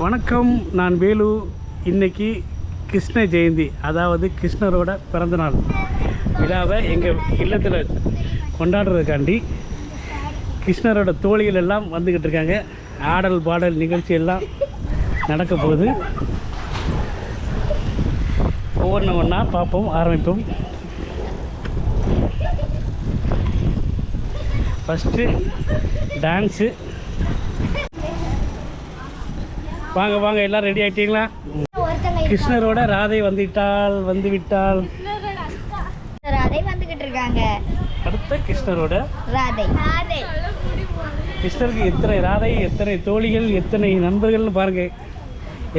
வணக்கம், நான் வேலு. இன்னைக்கு கிருஷ்ண ஜெயந்தி, அதாவது கிருஷ்ணரோட பிறந்தநாள் விழாவை எங்கள் இல்லத்தில் கொண்டாடுறதுக்காண்டி கிருஷ்ணரோட தோழிகள் எல்லாம் வந்துக்கிட்டு இருக்காங்க. ஆடல் பாடல் நிகழ்ச்சி எல்லாம் நடக்க போகுது. ஒவ்வொன்றா பார்ப்போம், ஆரம்பிப்போம். First dance. வாங்க வாங்க, எல்லாம் ரெடி ஆகிட்டீங்களா? கிருஷ்ணரோட ராதை வந்துவிட்டால் ராதை வந்துகிட்டு இருக்காங்க. அடுத்த கிருஷ்ணரோட ராதை. கிருஷ்ணருக்கு எத்தனை ராதை, எத்தனை தோழிகள், எத்தனை நண்பர்கள்னு பாருங்க.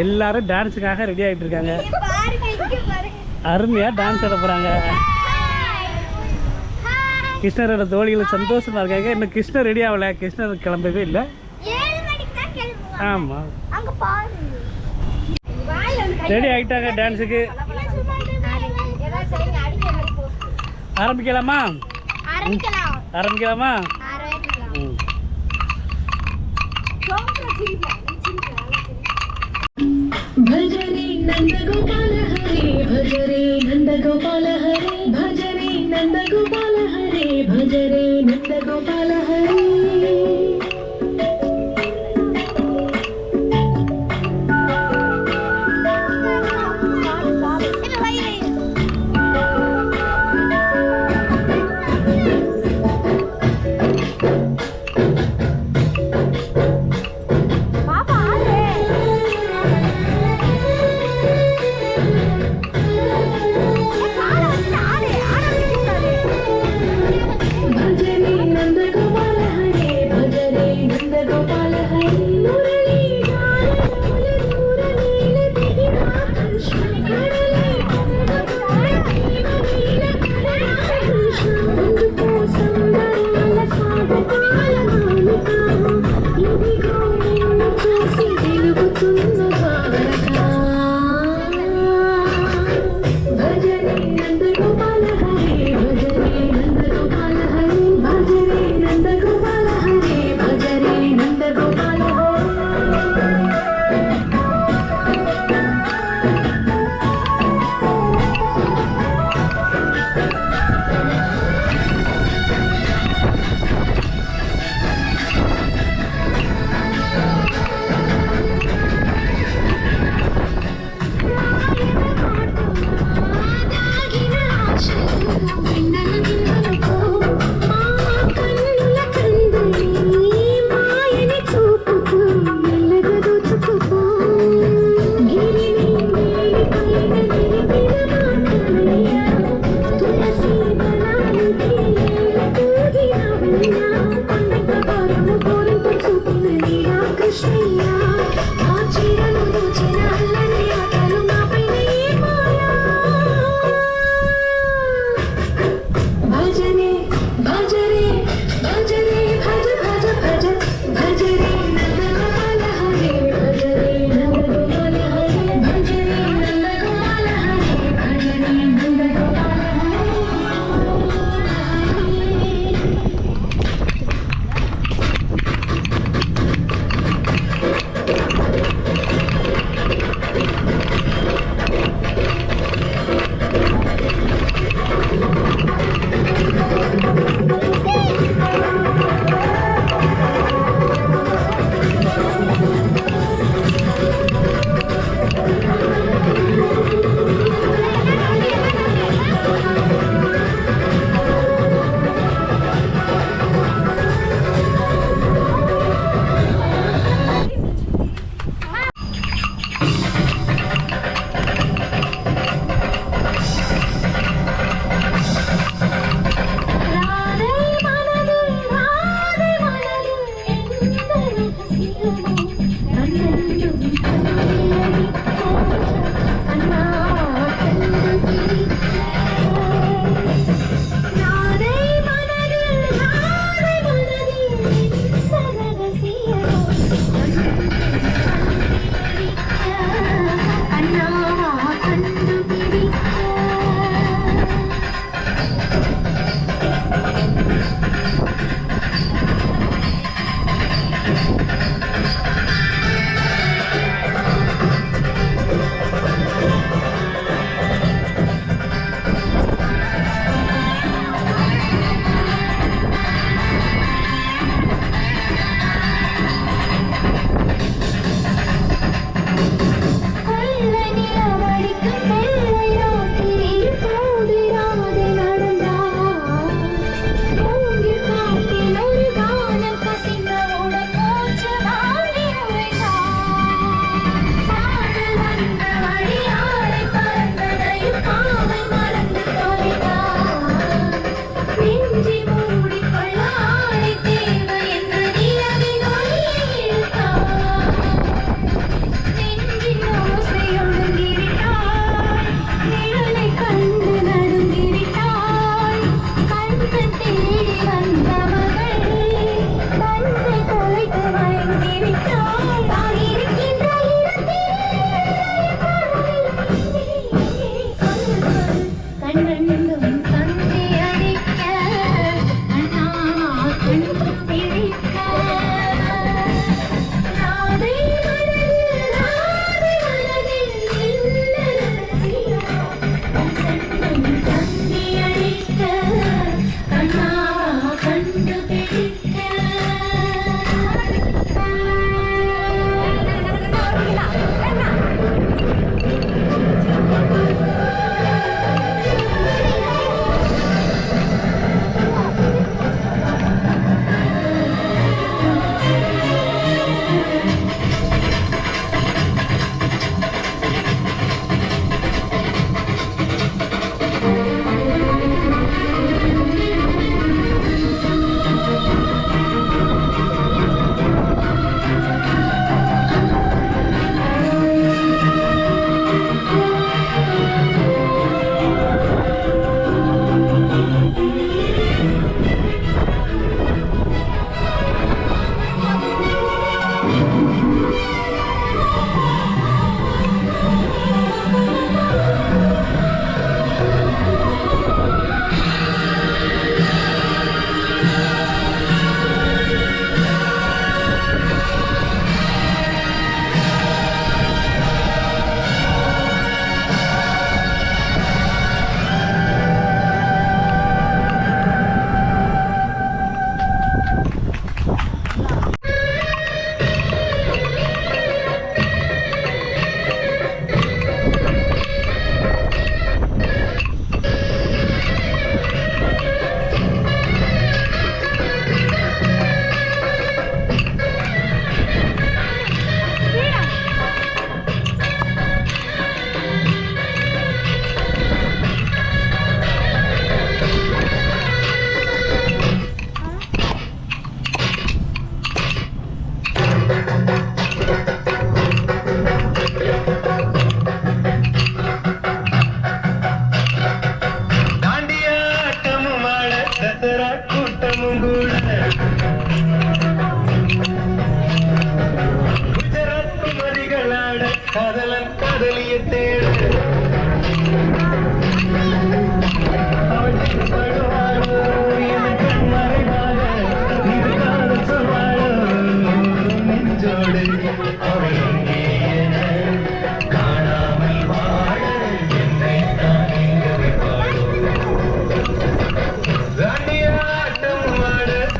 எல்லாரும் டான்ஸுக்காக ரெடி ஆகிட்டு இருக்காங்க. அருமையாக டான்ஸ் ஆட போகிறாங்க. கிருஷ்ணரோட தோழிகள் சந்தோஷமா இருக்காங்க. இன்னும் கிருஷ்ணர் ரெடி ஆகலை, கிருஷ்ணர் கிளம்பவே இல்லை. ஆமாம், ரெடி ஆகிட்டாங்க டான்ஸுக்கு. ஆரம்பிக்கலாமா? ஆரம்பிக்கலாமா? भजरे नंद गोपाल हरे, भजरे नंद गोपाल हरे, भजरे नंद गोपाल हरे, भजरे नंद गोपाल हरे. भजरे नंद गोपाल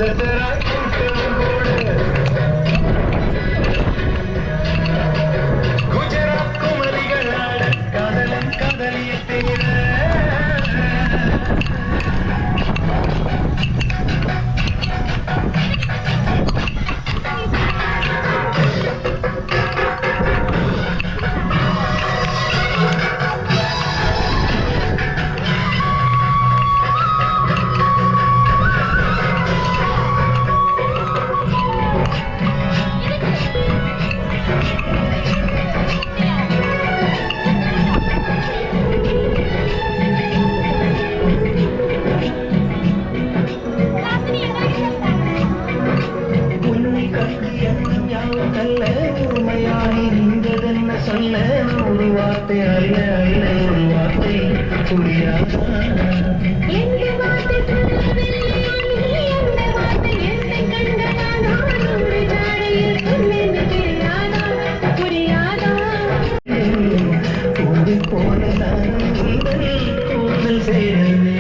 குஜராத் குமரிகளாட காதலன் காதலிய தேட சொல்ல ஒரு வார்த்தை அல்ல அல்ல ஒரு வார்த்தை புரியாதா போல கூந்தல் சேரவே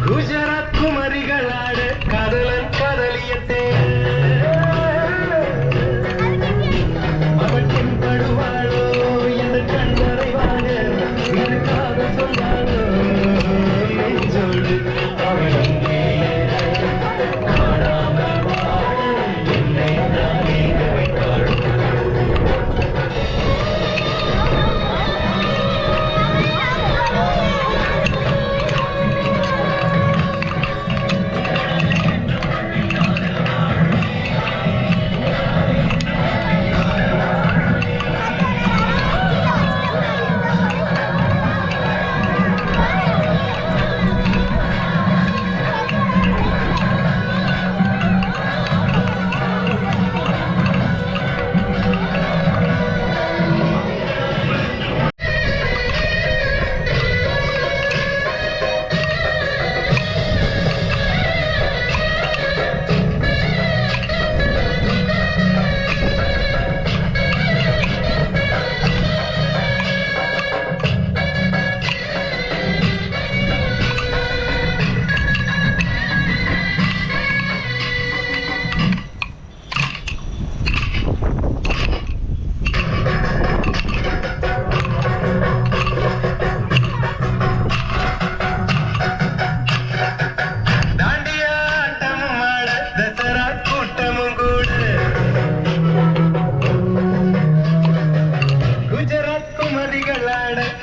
குஜராத் குமரிகளாட காதலன் காதலியத்தே அவற்றின் படுவாளோ என்ற கண் வரைவாக எனக்காக சொன்னாலோ நெஞ்சோடு அவள் காணாமல் வாழ என்னை நாளீக வைத்தாளோ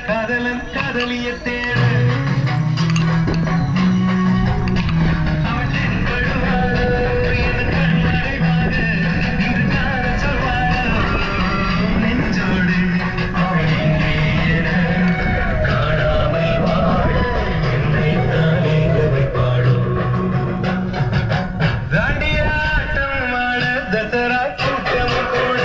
காதலன் காதலிய தேட அவற்றின் படுவாளோ என் கண் மறைவாக இன்று காண சொல்வாளோ நெஞ்சோடு அவள் என காணாமல் வாழ என்னை நாளீக வைப்பாளோ தாண்டியாட்டம் ஆட தசரா கூட்டம் கூட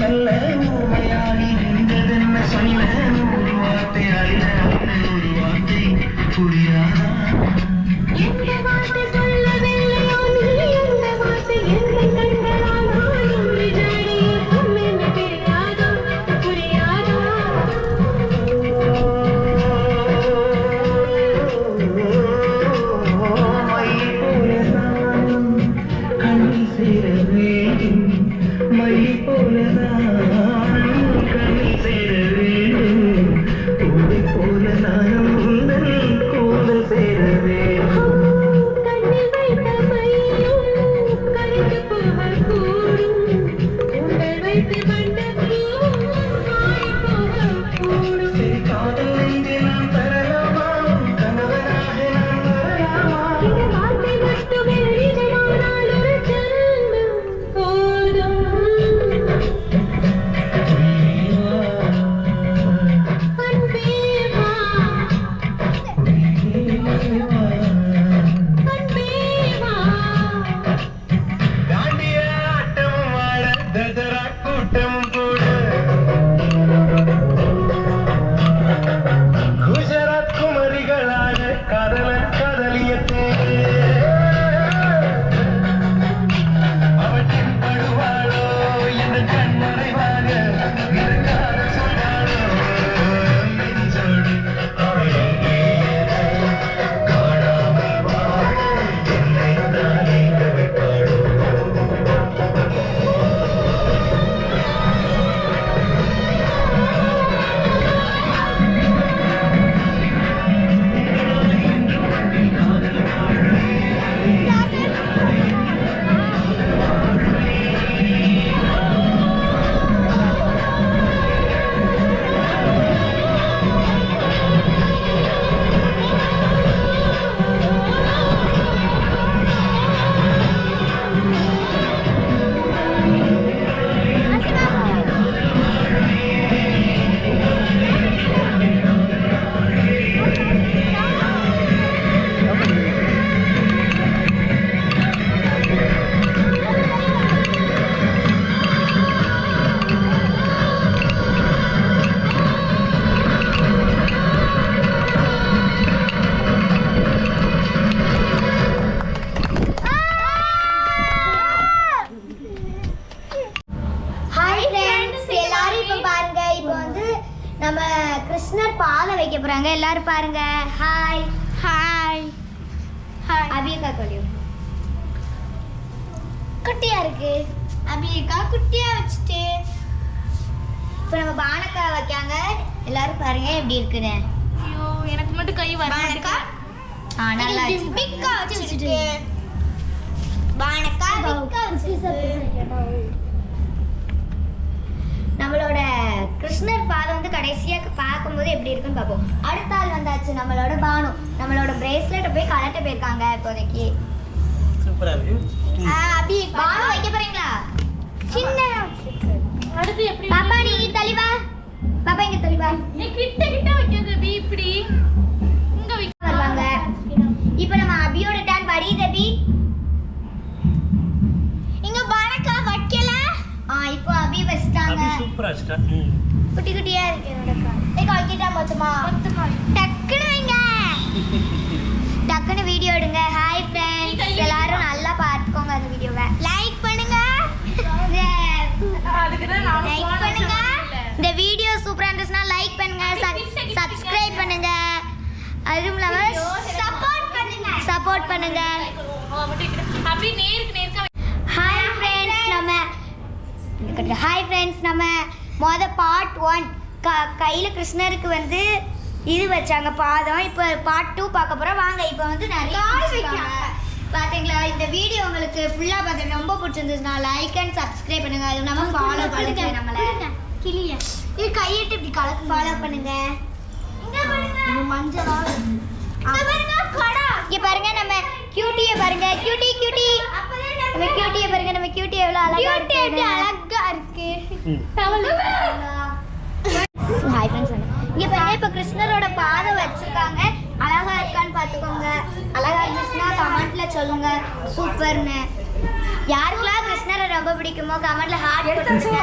நல்ல ஊமையாகி நின்றதென்ன சொல்ல ஒரு வார்த்தை அல்ல ஒரு வார்த்தை புரியாதா மயில் போல நானும் காதலன் காதலியத்தே அவள் தென்படுவாளோ இந்த கண்மறைவாக இருக்காத சொன்னாளோ நெஞ்சோடு அவளை காணாமல் வாழ என்னை தானே வைப்பாளோ ஹாய் ஃப்ரெண்ட்ஸ், எல்லாரும் இப்போ பாருங்க. இப்போ வந்து நம்ம கிருஷ்ணர் பாலை வைக்க போறாங்க. எல்லாரும் பாருங்க. Hi hi hi. அபியக்கா கொடியும் குட்டியா இருக்கு. அபியக்கா குட்டியா வச்சுட்டு இப்போ நம்ம பானக்கா வைக்காங்க. எல்லாரும் பாருங்க எப்படி இருக்குன்னு. ஐயோ எனக்கு மட்டும் கை வர பானக்கா நல்லா பிக்கா வச்சுட்டு பானக்கா பிக்கா வச்சுட்டு நம்மளோட கிருஷ்ணர் பாதம் வந்து கடைசியாக பார்க்கும்போது எப்படி இருக்குன்னு பார்ப்போம். அடுத்த ஆள் வந்தாச்சு, நம்மளோட பானு. நம்மளோட பிரேஸ்லெட்டை போய் கலட்ட போயிருக்காங்க இப்போதைக்கு. சூப்பரா இருக்கு. அபி பானு வைக்க போறீங்களா? சின்ன அடுத்து எப்படி பாப்பா நீ தலிவா. பாப்பா இங்க தலிவா. நீ கிட்ட கிட்ட வைக்காத பி இப்படி இங்க வைக்க வருவாங்க. இப்போ நம்ம அபியோட டர்ன். வரி அபி. இங்க பானக்கா வைக்கல. இப்போ அபி வச்சிட்டாங்க. அபி சூப்பரா வச்சிட்டா. குட்டி குட்டியா இருக்கு என்னோட கால். ஏய் வைக்கிட்டா மொத்தமா. டக்குனு வைங்க. டக்குனு வீடியோ எடுங்க. ஹாய் ஃப்ரெண்ட்ஸ், எல்லாரும் நல்லா பார்த்துக்கோங்க அந்த வீடியோவை. லைக் பண்ணுங்க. அதுக்கு தான் நான் லைக் பண்ணுங்க. இந்த வீடியோ சூப்பரா இருந்துச்சுன்னா லைக் பண்ணுங்க, சப்ஸ்கிரைப் பண்ணுங்க. அதுவும் இல்லாம சப்போர்ட் பண்ணுங்க. அப்படியே நேருக்கு ஹாய் ஃப்ரெண்ட்ஸ், நம்ம பார்ட் 1 கையில் கிருஷ்ணருக்கு வந்து இது வச்சாங்க பாதம். இப்போ பார்ட் 2 பார்க்க போகிறோம். வாங்க. இப்போ வந்து நிறைய பார்த்தீங்களா? இந்த வீடியோ உங்களுக்கு ஃபுல்லாக பார்த்து ரொம்ப பிடிச்சிருந்துச்சுன்னா லைக் அண்ட் சப்ஸ்கிரைப் பண்ணுங்க. அது நம்ம ஃபாலோ பண்ணுங்க. நம்மளை கிளிய இது கையிட்டு இப்படி கலக்கு ஃபாலோ பண்ணுங்க. மஞ்சள் இங்க பாருங்க. நம்ம கியூட்டியை பாருங்க. கியூட்டி நம்ம கியூட்டியை பாருங்க. நம்ம கியூட்டி எவ்வளோ அழகா இருக்கு. ஹாய் ஃப்ரெண்ட்ஸ், இங்க பாருங்க. இப்போ கிருஷ்ணரோட பாதம் வச்சிருக்காங்க. அழகா இருக்கான்னு பார்த்துக்கோங்க. அழகா இருந்துச்சுன்னா கமெண்ட்ல சொல்லுங்க சூப்பர்னு. யாருக்கெல்லாம் கிருஷ்ணரை ரொம்ப பிடிக்குமோ கமெண்ட்ல ஹார்ட் போட்டுருங்க.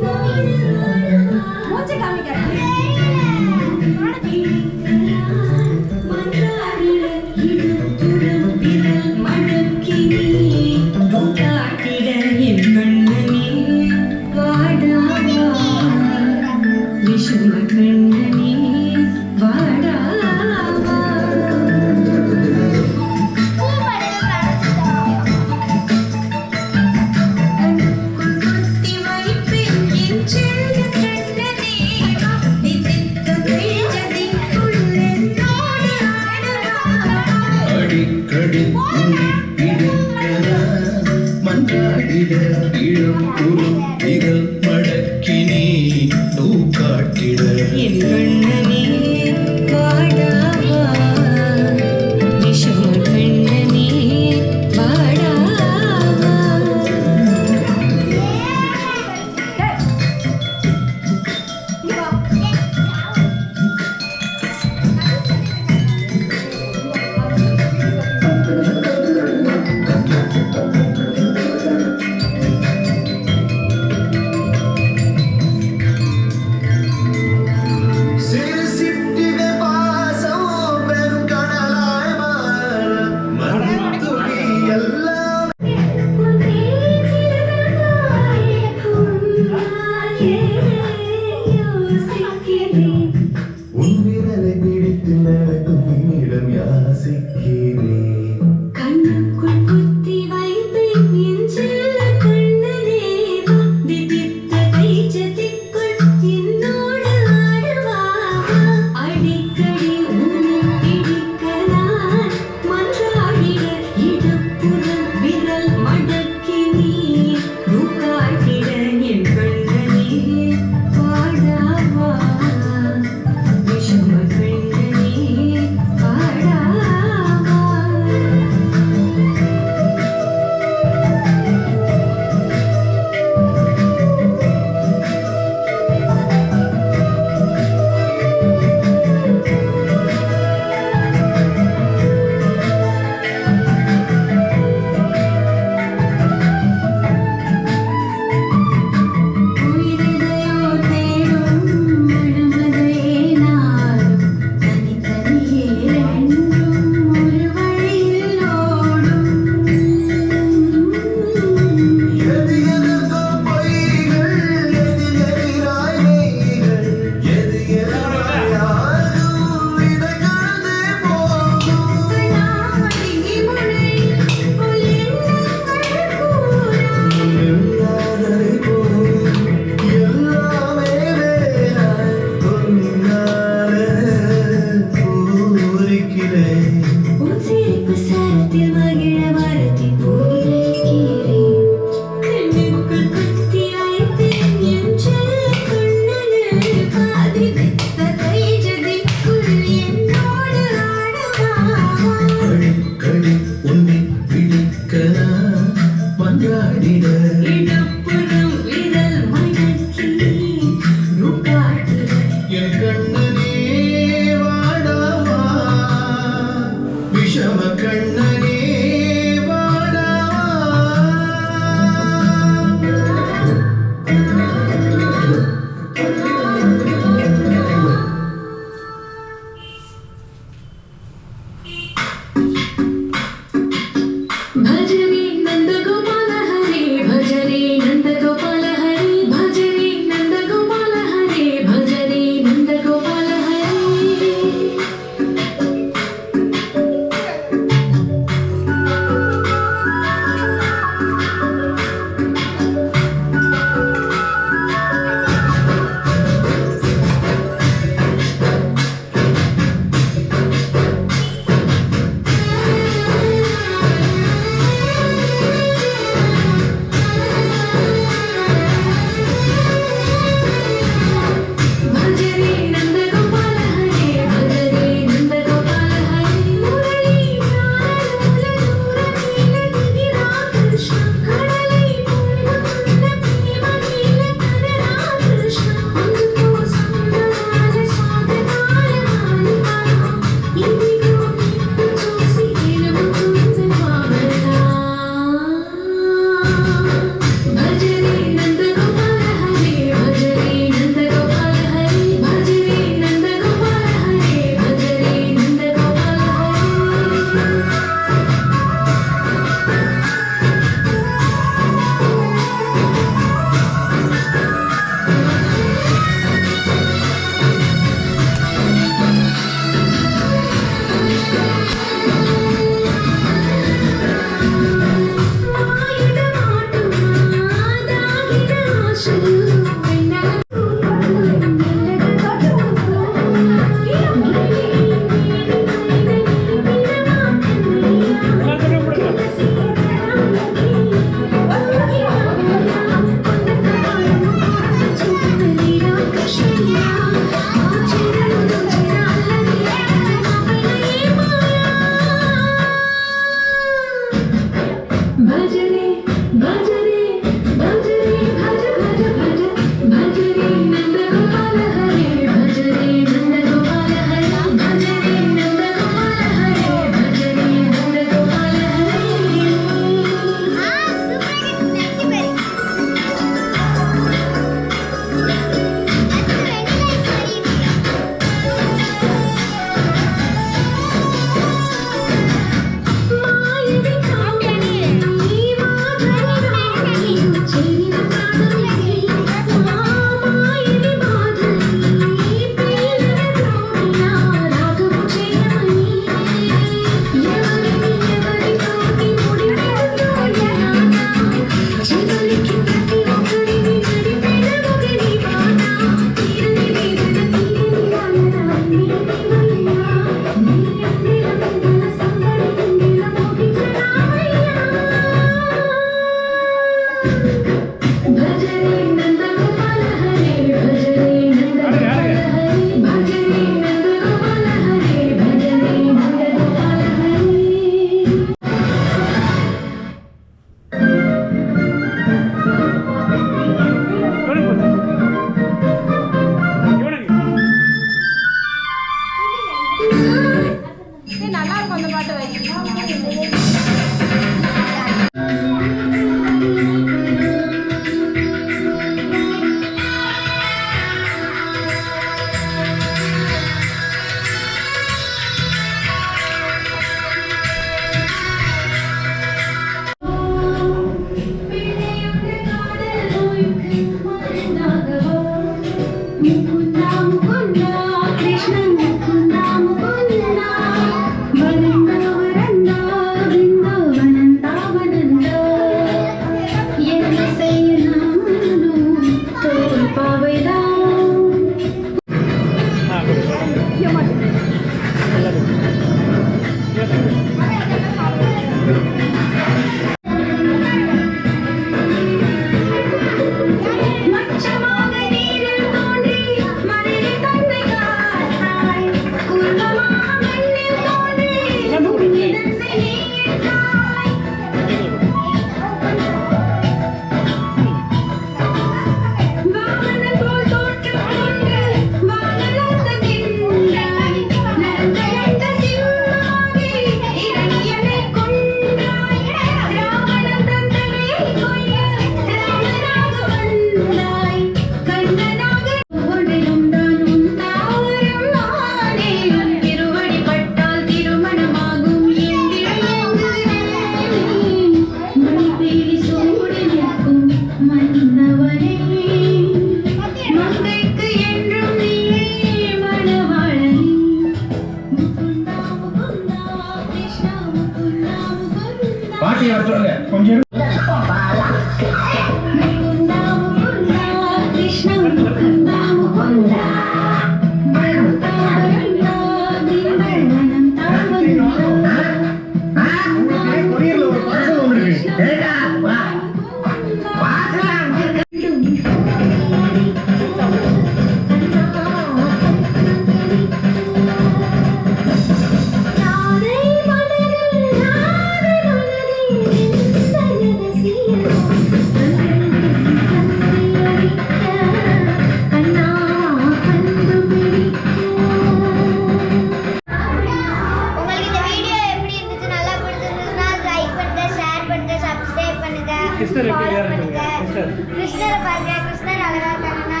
கிருஷ்ணரை பாருங்க, கிருஷ்ணர் அழகா இருக்காங்கன்னா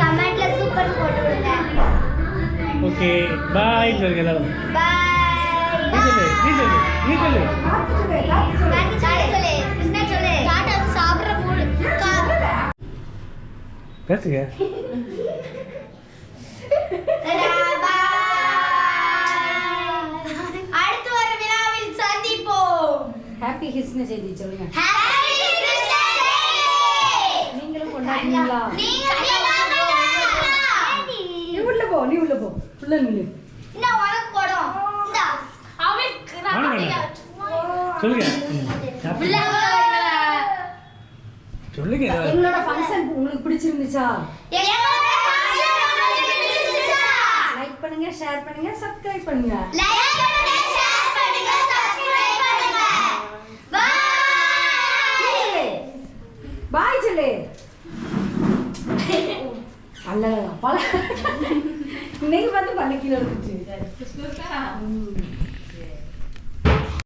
கமெண்ட்ல சூப்பர் போட்டு விடுங்க. ஓகே பாய் சொல்லுங்க எல்லாரும். பாய். நீ சொல்லு நீ சொல்லு சொல்லு கிருஷ்ணா சொல்லு. டாடா சாப்பிடுற மூடு. பேசுங்க. அடுத்து ஒரு விழாவில் சந்திப்போம். ஹாப்பி கிருஷ்ண ஜெயந்தி சொல்லுங்க. Happy Christmas Day. நீங்களும் கொண்டாடுறீங்களா? நீ உள்ள போ உள்ள நில்லு. இந்த உனக்கு போடும். இந்த அவனுக்கு சொல்லுங்க சொல்லுங்க. எங்களோட ஃபங்க்ஷன் உங்களுக்கு பிடிச்சிருந்துச்சா? லைக் பண்ணுங்க, ஷேர் பண்ணுங்க, சப்ஸ்கிரைப் பண்ணுங்க. பாய் சொல்லு. அல்ல பல இன்னைக்கு வந்து 12 கிலோ இருந்துச்சு.